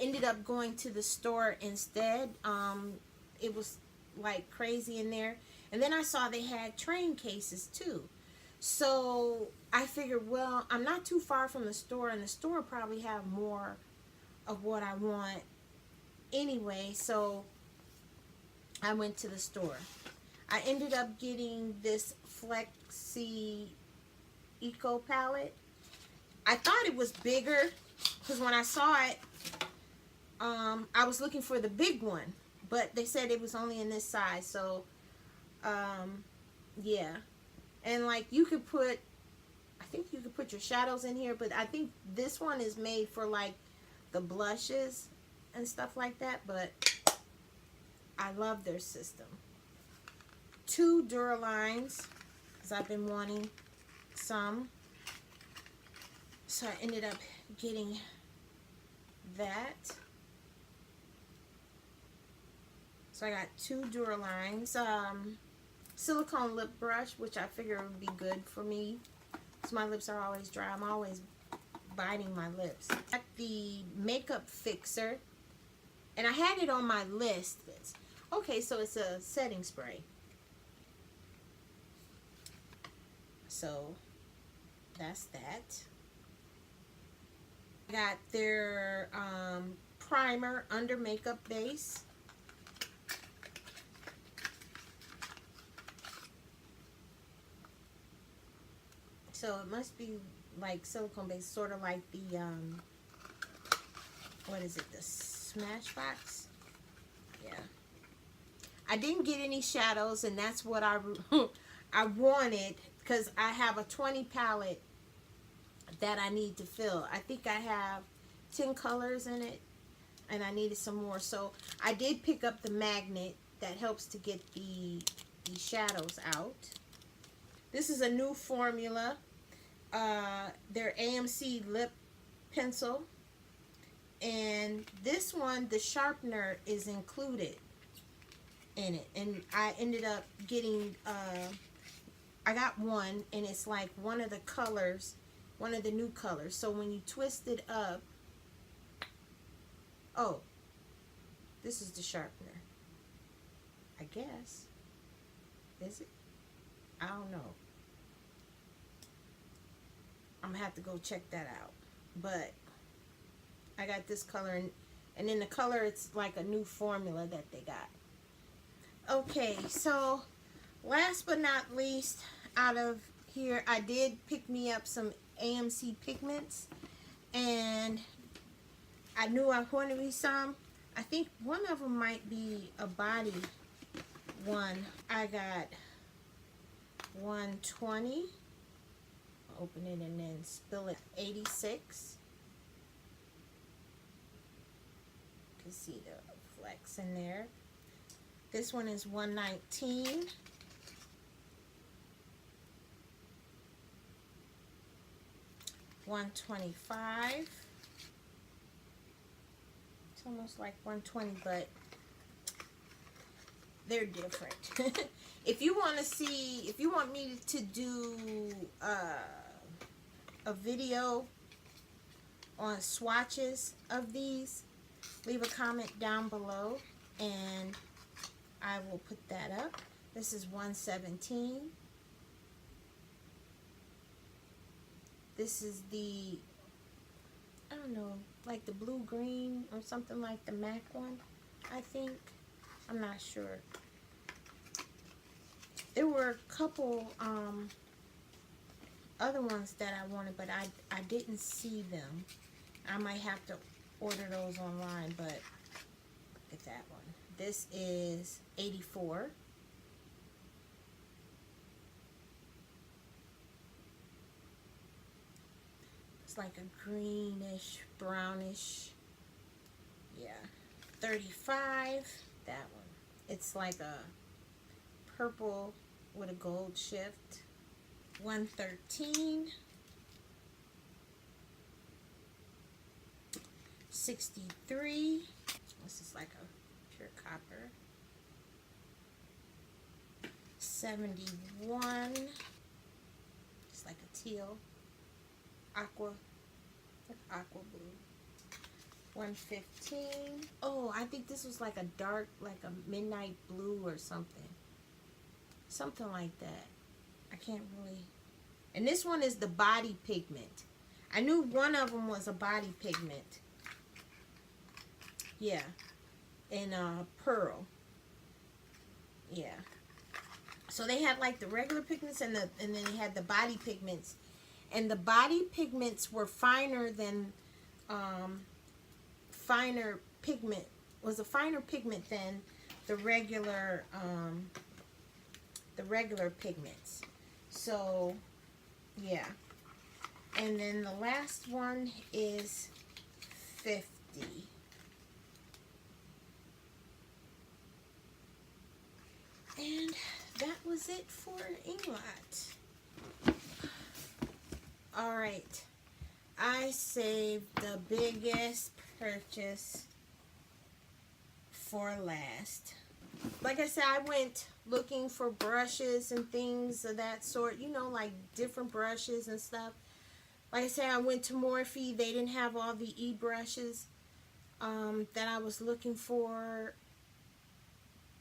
ended up going to the store instead. It was like crazy in there. And then I saw they had train cases too. So I figured, well, I'm not too far from the store, and the store probably have more of what I want anyway. So I went to the store. I ended up getting this Flexi Eco palette. I thought it was bigger because when I saw it, I was looking for the big one, but they said it was only in this size. So yeah, and like you could put, I think you could put your shadows in here, but I think this one is made for like the blushes and stuff like that. But I love their system. 2 Duralines, because I've been wanting some. So I ended up getting that. So I got 2 Duralines. Silicone lip brush, which I figure would be good for me, because my lips are always dry. I'm always biting my lips. Got the makeup fixer, and I had it on my list. Okay, so it's a setting spray. So that's that. I got their primer under makeup base. So it must be like silicone based, sort of like the what is it, the Smashbox? Yeah. I didn't get any shadows, and that's what I wanted, because I have a 20 palette that I need to fill. I think I have 10 colors in it, and I needed some more. So I did pick up the magnet that helps to get the shadows out. This is a new formula. Their AMC lip pencil, and this one, the sharpener is included in it, and I ended up getting I got one, and it's like one of the colors, one of the new colors. So when you twist it up, oh, this is the sharpener, I guess. Is it? I don't know. I'm gonna have to go check that out. But I got this color, and in the color, it's like a new formula that they got. Okay, so last but not least, out of here, I did pick me up some AMC pigments, and I knew I wanted me some. I think one of them might be a body one. I got 120. Open it and then spill it. 86. You can see the flecks in there. This one is 119. $125. It's almost like 120, but they're different. If you want to see, if you want me to do a video on swatches of these, leave a comment down below and I will put that up. This is 117. This is the, I don't know, like the blue green or something, like the MAC one, I think. I'm not sure. There were a couple other ones that I wanted, but I didn't see them. I might have to order those online, but look at that one. This is 84. It's like a greenish, brownish. Yeah. 35. That one. It's like a purple with a gold shift. 113. 63. This is like a pure copper. 71. It's like a teal. Aqua blue. 115. Oh, I think this was like a dark, like a midnight blue or something. Something like that. I can't really. And this one is the body pigment. I knew one of them was a body pigment. Yeah. In pearl. Yeah. So they had like the regular pigments and then they had the body pigments. And the body pigments were finer than finer pigment was a finer pigment than the regular pigments. So yeah. And then the last one is 50. And that was it for IMATS. Alright. I saved the biggest purchase for last. Like I said, I went looking for brushes and things of that sort. You know, like different brushes and stuff. Like I said, I went to Morphe. They didn't have all the e-brushes that I was looking for.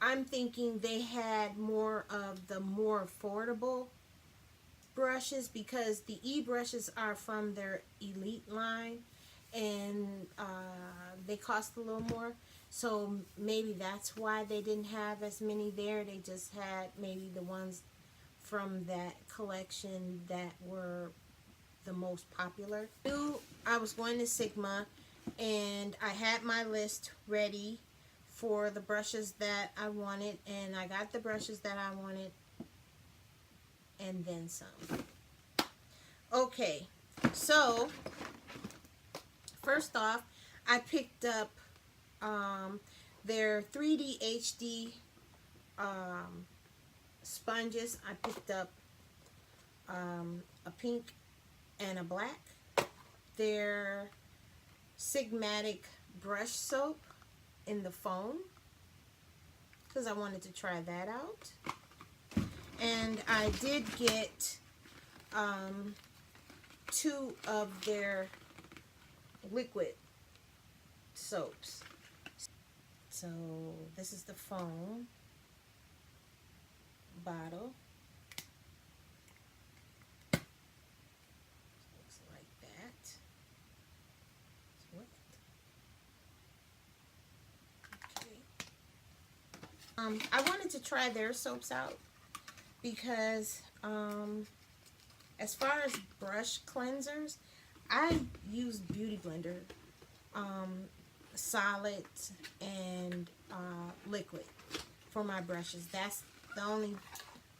I'm thinking they had more of the more affordable brushes because the e-brushes are from their Elite line and they cost a little more. So maybe that's why they didn't have as many there. They just had maybe the ones from that collection that were the most popular. I was going to Sigma and I had my list ready for the brushes that I wanted, and I got the brushes that I wanted and then some. Okay, so first off, I picked up their 3D HD sponges. I picked up a pink and a black. Their Sigmatic brush soap in the foam, because I wanted to try that out. And I did get 2 of their liquid soaps. So this is the foam bottle. Looks like that. It's wet. Okay. I wanted to try their soaps out because as far as brush cleansers, I use Beauty Blender solid and liquid for my brushes. That's the only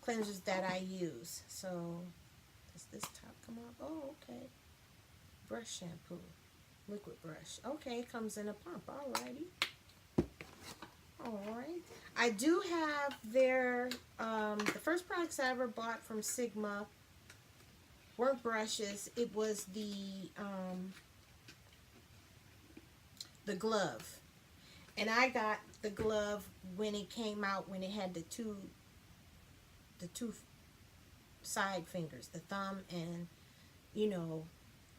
cleansers that I use. So does this top come off? Oh, okay. Brush shampoo, liquid brush. Okay, comes in a pump. Alrighty. Alright. I do have their the first products I ever bought from Sigma weren't brushes. It was the glove. And I got the glove when it came out, when it had the two side fingers, the thumb and, you know,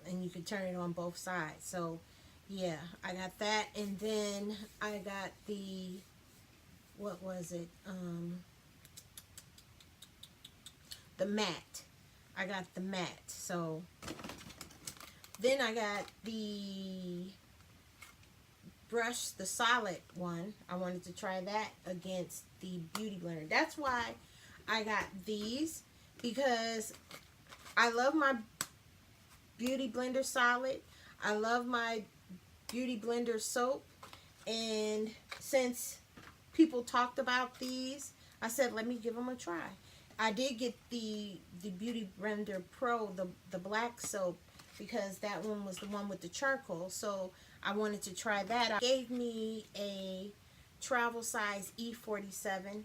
and you could turn it on both sides. So yeah, I got that. And then I got the, what was it, the mat. I got the mat. So then I got the brush, the solid one. I wanted to try that against the Beauty Blender. That's why I got these, because I love my Beauty Blender solid. I love my Beauty Blender soap, and since people talked about these, I said let me give them a try. I did get the Beauty Blender Pro, the black soap, because that one was the one with the charcoal, so I wanted to try that. It gave me a travel size E47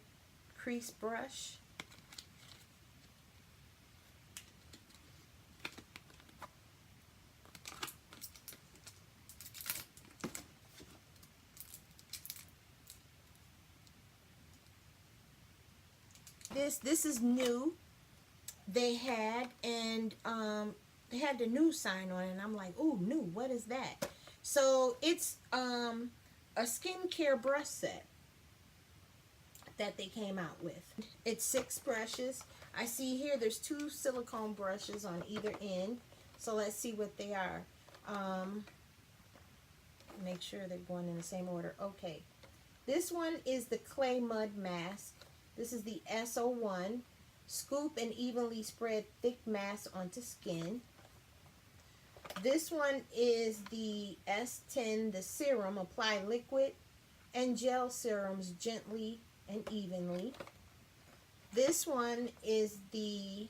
crease brush. This is new. They had, and they had the new sign on it, and I'm like, ooh, new, what is that? So it's a skincare brush set that they came out with. It's 6 brushes. I see here there's 2 silicone brushes on either end. So let's see what they are. Make sure they're going in the same order. Okay. This one is the Clay Mud Mask. This is the SO1. Scoop and evenly spread thick mask onto skin. This one is the S10, the serum. Apply liquid and gel serums gently and evenly. This one is the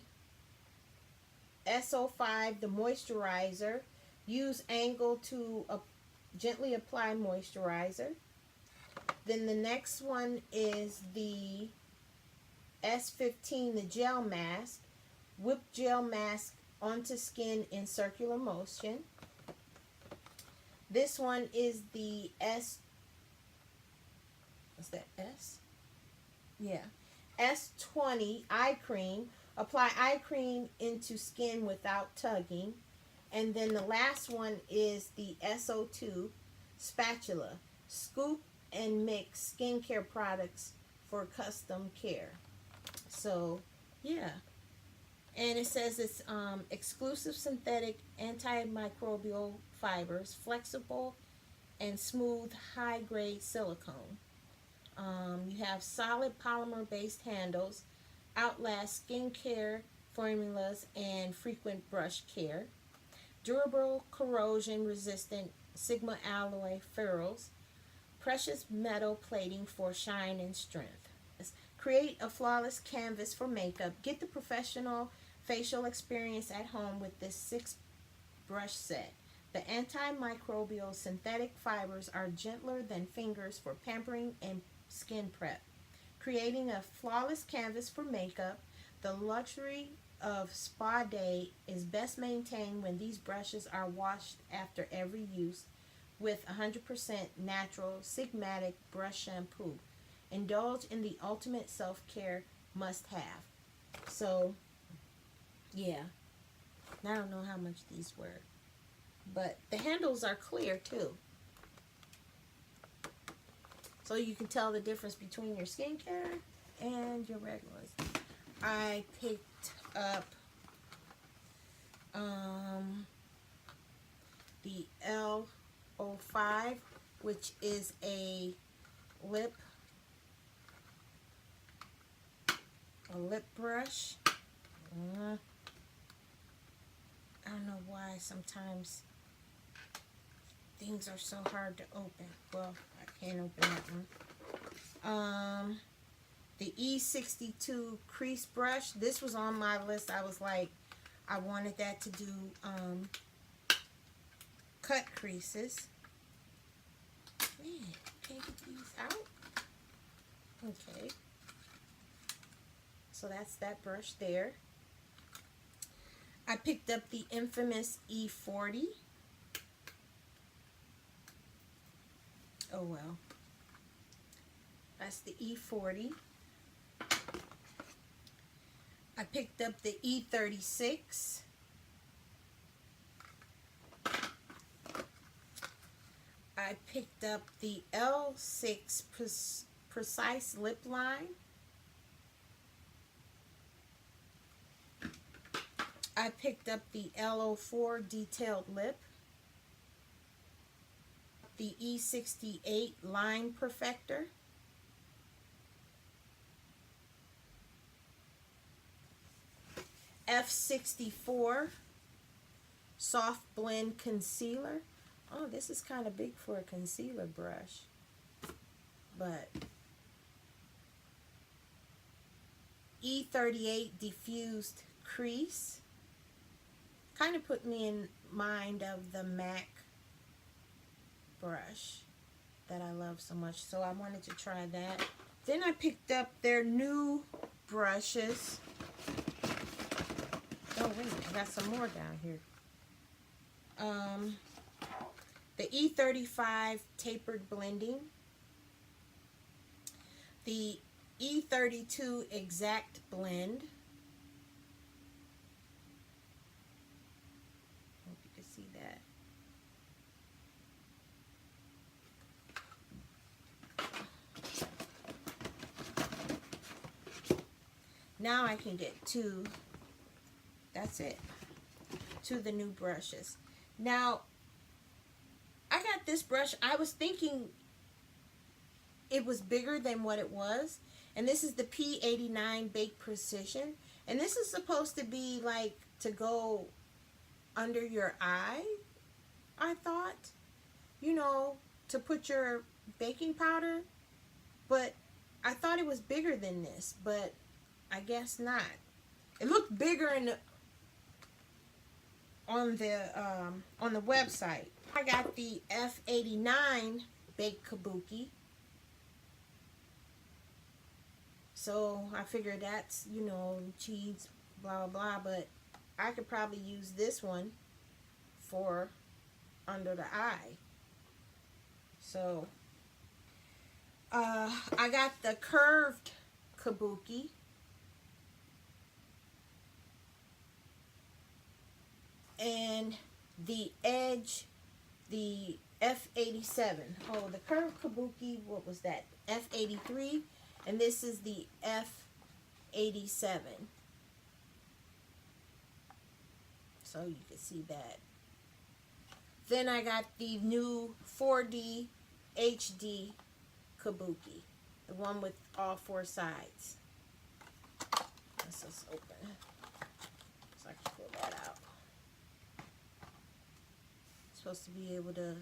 SO5, the moisturizer. Use angle to gently apply moisturizer. Then the next one is the S15, the gel mask. Whip gel mask onto skin in circular motion. This one is the what's that, S? Yeah. S20 eye cream. Apply eye cream into skin without tugging. And then the last one is the SO2 spatula. Scoop and mix skincare products for custom care. So, yeah. And it says it's exclusive synthetic antimicrobial fibers, flexible and smooth high-grade silicone. You have solid polymer-based handles, outlast skincare formulas, and frequent brush care. Durable, corrosion-resistant Sigma alloy ferrules. Precious metal plating for shine and strength. Create a flawless canvas for makeup. Get the professional facial experience at home with this 6 brush set. The antimicrobial synthetic fibers are gentler than fingers for pampering and skin prep. Creating a flawless canvas for makeup. The luxury of spa day is best maintained when these brushes are washed after every use with 100% natural Sigmatic brush shampoo. Indulge in the ultimate self-care must-have. So, yeah. I don't know how much these were. But the handles are clear, too. So you can tell the difference between your skincare and your regulars. I picked up the L05, which is a lip brush. I don't know why sometimes things are so hard to open. Well, I can't open that one. The E62 crease brush. This was on my list. I was like, I wanted that to do cut creases. Man, can't get these out. Okay. So that's that brush there. I picked up the infamous E40. Oh well. That's the E40. I picked up the E36. I picked up the L6 Precise Lip Line. I picked up the L04 Detailed Lip. The E68 Line Perfector. F64 Soft Blend Concealer. Oh, this is kind of big for a concealer brush. But E38 Diffused Crease. Kind of put me in mind of the MAC brush that I love so much. So I wanted to try that. Then I picked up their new brushes. Oh, wait, I got some more down here. The E35 Tapered Blending. The E32 Exact Blend. Hope you can see that. Now I can get to, that's it, to the new brushes. Now, I got this brush. I was thinking it was bigger than what it was. And this is the P89 Baked Precision. And this is supposed to be like to go under your eye, I thought. You know, to put your baking powder. But I thought it was bigger than this. But I guess not. It looked bigger in the, on the website. I got the F89 Baked Kabuki. So I figured that's, you know, cheese, blah, blah, blah. But I could probably use this one for under the eye. So I got the curved Kabuki. And the edge, the F87. Oh, the curved Kabuki, what was that? F83. And this is the F87. So you can see that. Then I got the new 4D HD Kabuki. The one with all four sides. Let's just open. So I can pull that out. Supposed to be able to,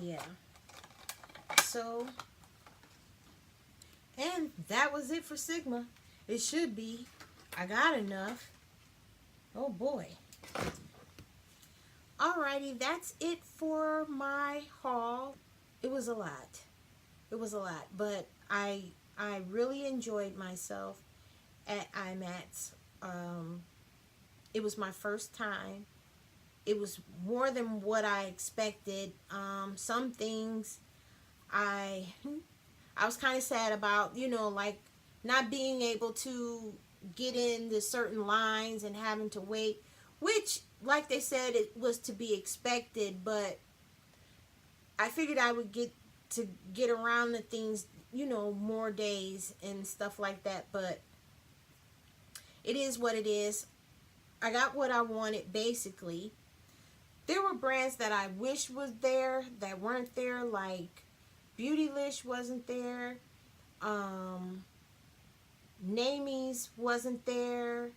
yeah. So, and that was it for Sigma. It should be. I got enough. Oh boy. Alrighty, that's it for my haul. It was a lot. It was a lot, but I really enjoyed myself at IMATS. It was my first time. It was more than what I expected. Some things I was kind of sad about, you know, like not being able to get into certain lines and having to wait, which, like they said, it was to be expected, but I figured I would get around the things, you know, more days and stuff like that, but it is what it is. I got what I wanted, basically. There were brands that I wish was there that weren't there, like Beautylish wasn't there, Namies wasn't there,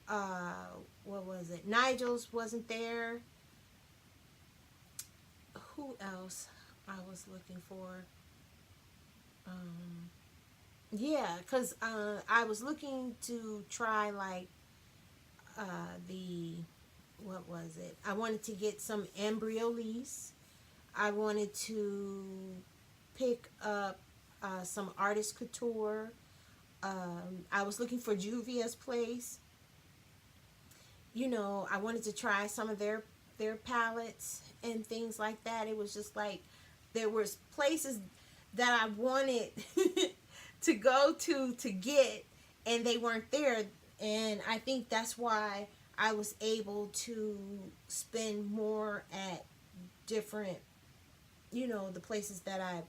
what was it, Nigel's wasn't there. Who else I was looking for? Yeah, because I was looking to try, like, what was it? I wanted to get some Embryolisse. I wanted to pick up some Artist Couture. I was looking for Juvia's Place. You know, I wanted to try some of their palettes and things like that. It was just like there was places that I wanted to go to get, and they weren't there. And I think that's why I was able to spend more at different, you know, the places that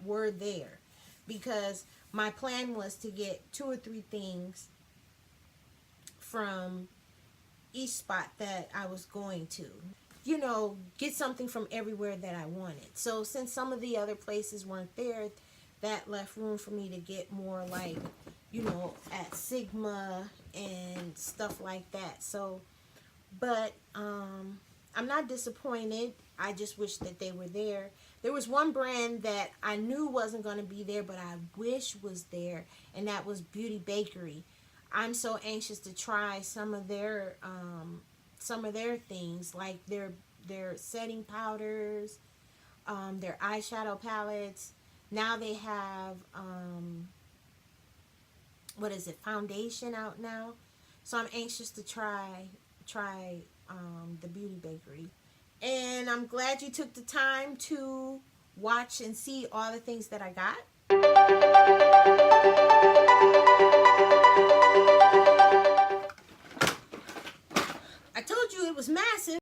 were there, because my plan was to get 2 or 3 things from each spot that I was going to, you know, get something from everywhere that I wanted. So since some of the other places weren't there, that left room for me to get more, like, you know, at Sigma and stuff like that. So, but I'm not disappointed. I just wish that they were there. There was one brand that I knew wasn't going to be there, but I wish was there, and that was Beauty Bakery. I'm so anxious to try some of their things, like their setting powders, their eyeshadow palettes. Now they have what is it, foundation out now. So I'm anxious to try the Beauty Bakery. And I'm glad you took the time to watch and see all the things that I got. I told you it was massive.